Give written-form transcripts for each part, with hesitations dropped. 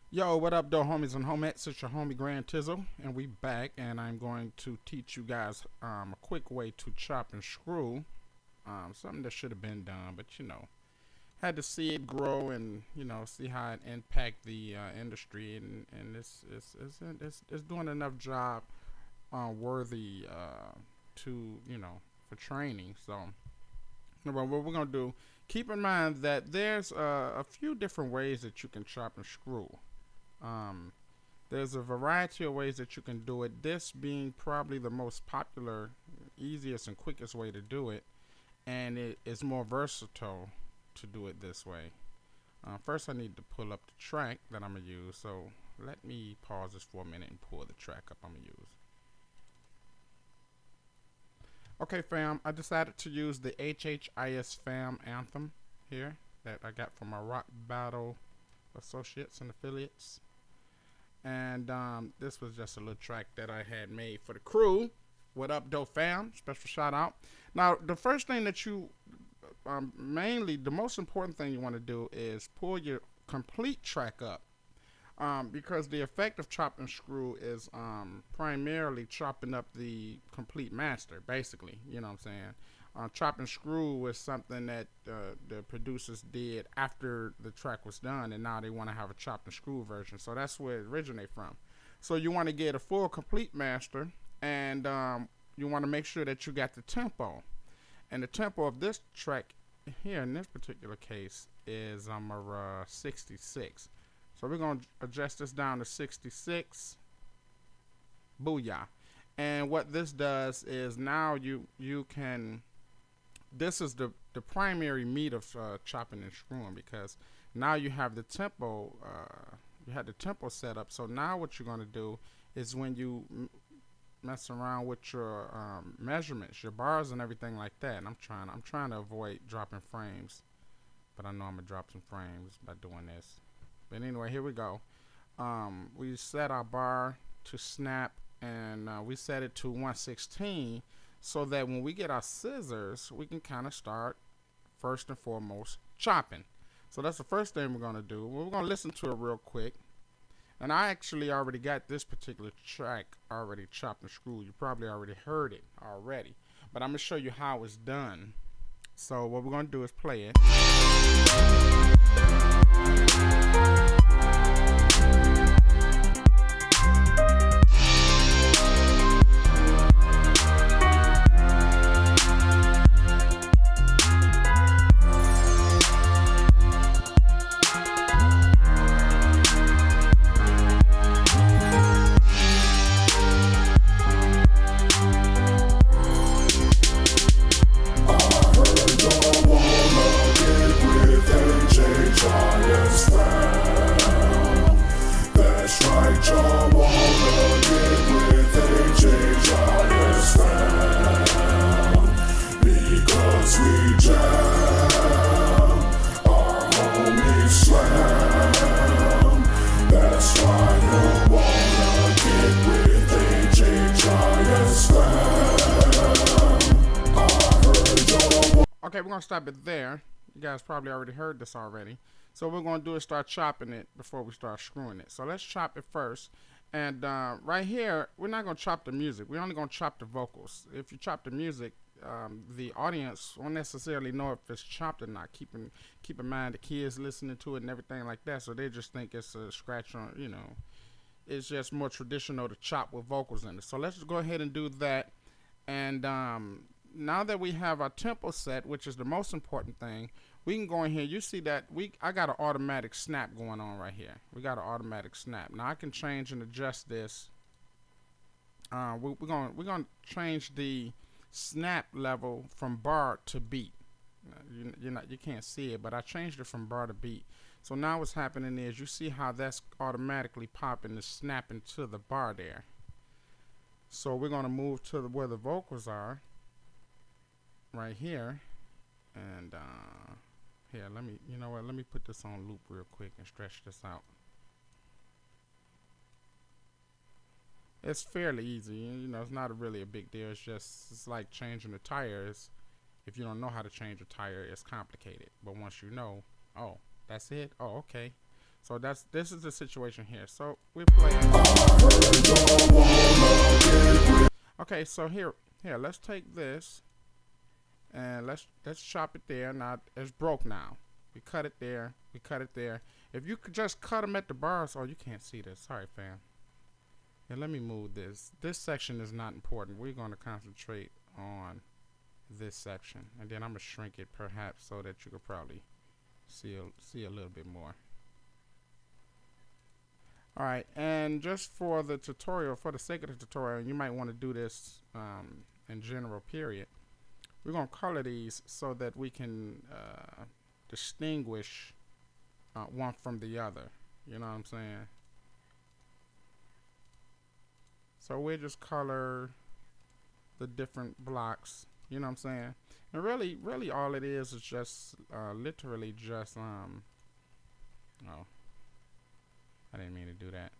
Yo, what up, though, homies and homettes? It's your homie Grand Tizzle, and we back, and I'm going to teach you guys a quick way to chop and screw. Something that should have been done, but had to see it grow and see how it impact the industry, and it's doing enough job worthy to for training. So, what we're gonna do. Keep in mind that there's a few different ways that you can chop and screw. Um, there's a variety of ways that you can do it. This being probably the most popular, easiest, and quickest way to do it, and it is more versatile to do it this way. First, I need to pull up the track that I'm gonna use. So let me pause this for a minute and pull the track up I'm gonna use. Okay, fam, I decided to use the HHIS fam anthem here that I got from my Rock Battle associates and affiliates. And this was just a little track that I had made for the crew. What up, dope fam? Special shout out. Now, the first thing that you, mainly, the most important thing you want to do is pull your complete track up. Because the effect of chop and screw is primarily chopping up the complete master, basically. You know what I'm saying? Chop and screw was something that the producers did after the track was done, and now they want to have a chop and screw version. So that's where it originates from. So you want to get a full complete master, and you want to make sure that you got the tempo. And the tempo of this track here in this particular case is 66. So we're going to adjust this down to 66. Booyah. And what this does is now you can, this is the primary meat of chopping and screwing, because now you have the tempo, you had the tempo set up. So now what you're going to do is when you mess around with your measurements, your bars and everything like that, and I'm trying to avoid dropping frames, but I know I'm going to drop some frames by doing this. But anyway, here we go. We set our bar to snap, and we set it to 116 so that when we get our scissors, we can kind of start first and foremost chopping. So that's the first thing we're going to do. We're going to listen to it real quick. And I actually already got this particular track already chopped and screwed. You probably already heard it already. But I'm going to show you how it's done. So what we're going to do is play it. Okay, we're going to stop it there. You guys probably already heard this already. So what we're going to do is start chopping it before we start screwing it. So let's chop it first. And right here, we're not going to chop the music. We're only going to chop the vocals. If you chop the music, the audience won't necessarily know if it's chopped or not. Keep in mind the kids listening to it and everything like that. So they just think it's a scratch on, it's just more traditional to chop with vocals in it. So let's just go ahead and do that. And now that we have our tempo set, which is the most important thing, we can go in here. You see that I got an automatic snap going on right here. We got an automatic snap. Now I can change and adjust this. We're gonna change the snap level from bar to beat. You can't see it, but I changed it from bar to beat. So now what's happening is you see how that's automatically popping the snap into the bar there. So we're gonna move to where the vocals are. Right here, and here, let me put this on loop real quick and stretch this out. It's fairly easy, it's not really a big deal. It's like changing the tires. If you don't know how to change a tire, it's complicated, but once you know, oh, that's it, oh, okay. So this is the situation here. So we're playing. Okay, so here let's take this and let's chop it there. Now it's broke now. We cut it there. We cut it there. If you could just cut them at the bars, oh, you can't see this. Sorry, fam. Yeah, let me move this. This section is not important. We're going to concentrate on this section, and then I'm gonna shrink it perhaps so that you could probably see a little bit more. All right, and just for the tutorial, for the sake of the tutorial, you might want to do this in general, period. We're going to color these so that we can distinguish one from the other. You know what I'm saying? So we'll just color the different blocks. You know what I'm saying? And really all it is just literally just oh, I didn't mean to do that.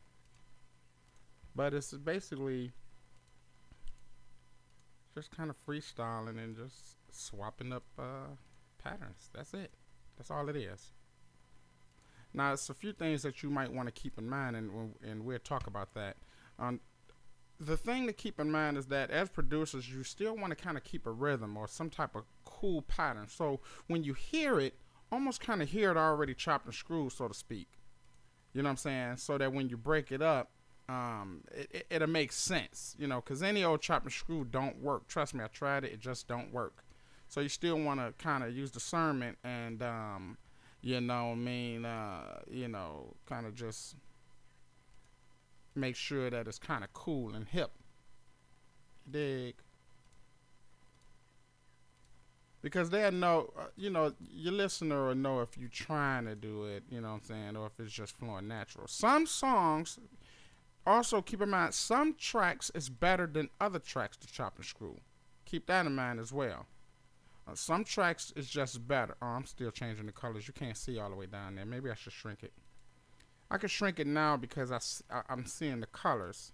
But it's basically just kind of freestyling and just swapping up patterns. That's it. That's all it is. Now, it's a few things that you might want to keep in mind, and we'll talk about that. The thing to keep in mind is that as producers, you still want to kind of keep a rhythm or some type of cool pattern. So when you hear it, almost kind of hear it already chopped and screwed, so to speak. You know what I'm saying? So that when you break it up, it'll make sense, you know, because any old chop and screw don't work. Trust me, I tried it. It just don't work. So you still want to kind of use discernment and, you know, you know, kind of just make sure that it's kind of cool and hip. Dig. Because they'll know, you know, your listener will know if you're trying to do it, you know what I'm saying, or if it's just flowing natural. Some songs, also keep in mind, some tracks is better than other tracks to chop and screw. Keep that in mind as well. Some tracks is just better. Oh, I'm still changing the colors. You can't see all the way down there. Maybe I should shrink it. I can shrink it now because I'm seeing the colors.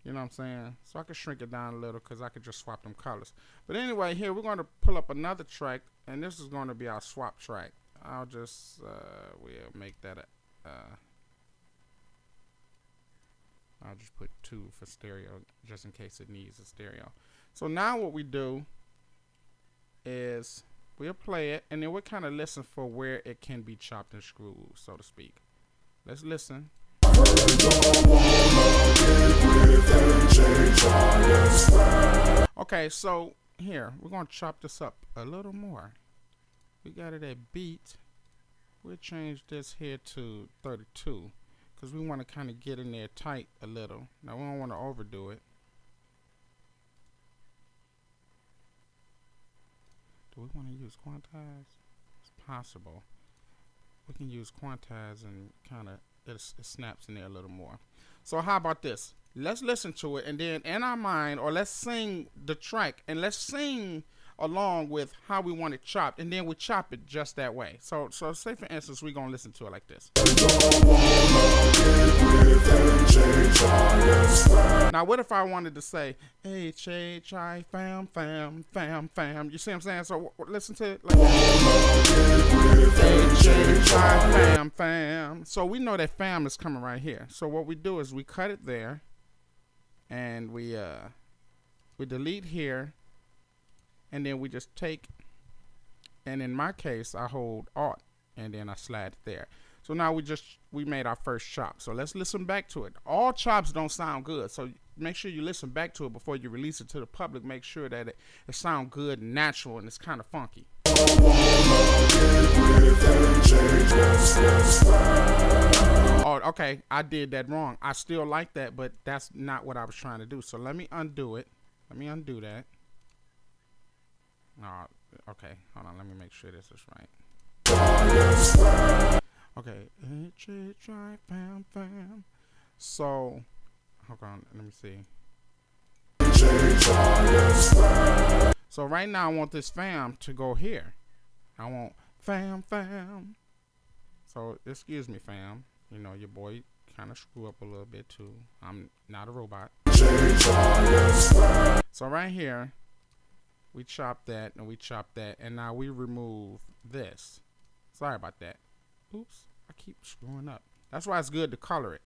You know what I'm saying? So I can shrink it down a little because I could just swap them colors. But anyway, here we're going to pull up another track, and this is going to be our swap track. I'll just, we'll make that I'll just put 2 for stereo just in case it needs a stereo. So now what we do is we'll play it, and then we'll kind of listen for where it can be chopped and screwed, so to speak. Let's listen. Okay, so here we're gonna chop this up a little more. We got it at beat. We'll change this here to 32 because we want to kind of get in there tight a little. Now we don't want to overdo it. Do we want to use quantize? It's possible. We can use quantize and kind of it snaps in there a little more. So how about this? Let's listen to it, and then in our mind, or let's sing the track, and let's sing along with how we want it chopped, and then we chop it just that way. So say for instance, we're gonna listen to it like this. Now what if I wanted to say H-H-I fam fam fam fam? You see what I'm saying? So listen to it like H-H-I fam fam. So we know that fam is coming right here. So what we do is we cut it there, and we delete here, and then we just take, and in my case I hold Alt and then I slide it there. So now we made our first chop. So let's listen back to it. All chops don't sound good, so make sure you listen back to it before you release it to the public. Make sure that it sounds good and natural, and it's kind of funky. Oh, okay, I did that wrong. I still like that, but that's not what I was trying to do. So let me undo it. Let me undo that. Oh, okay, hold on. Let me make sure this is right. Okay, H-H-I fam fam. So, hold on. Let me see. So right now I want this fam to go here. I want fam fam. So excuse me, fam. You know, your boy kind of screw up a little bit too. I'm not a robot. So right here, we chop that and we chop that, and now we remove this. Sorry about that. Oops, I keep screwing up. That's why it's good to color it.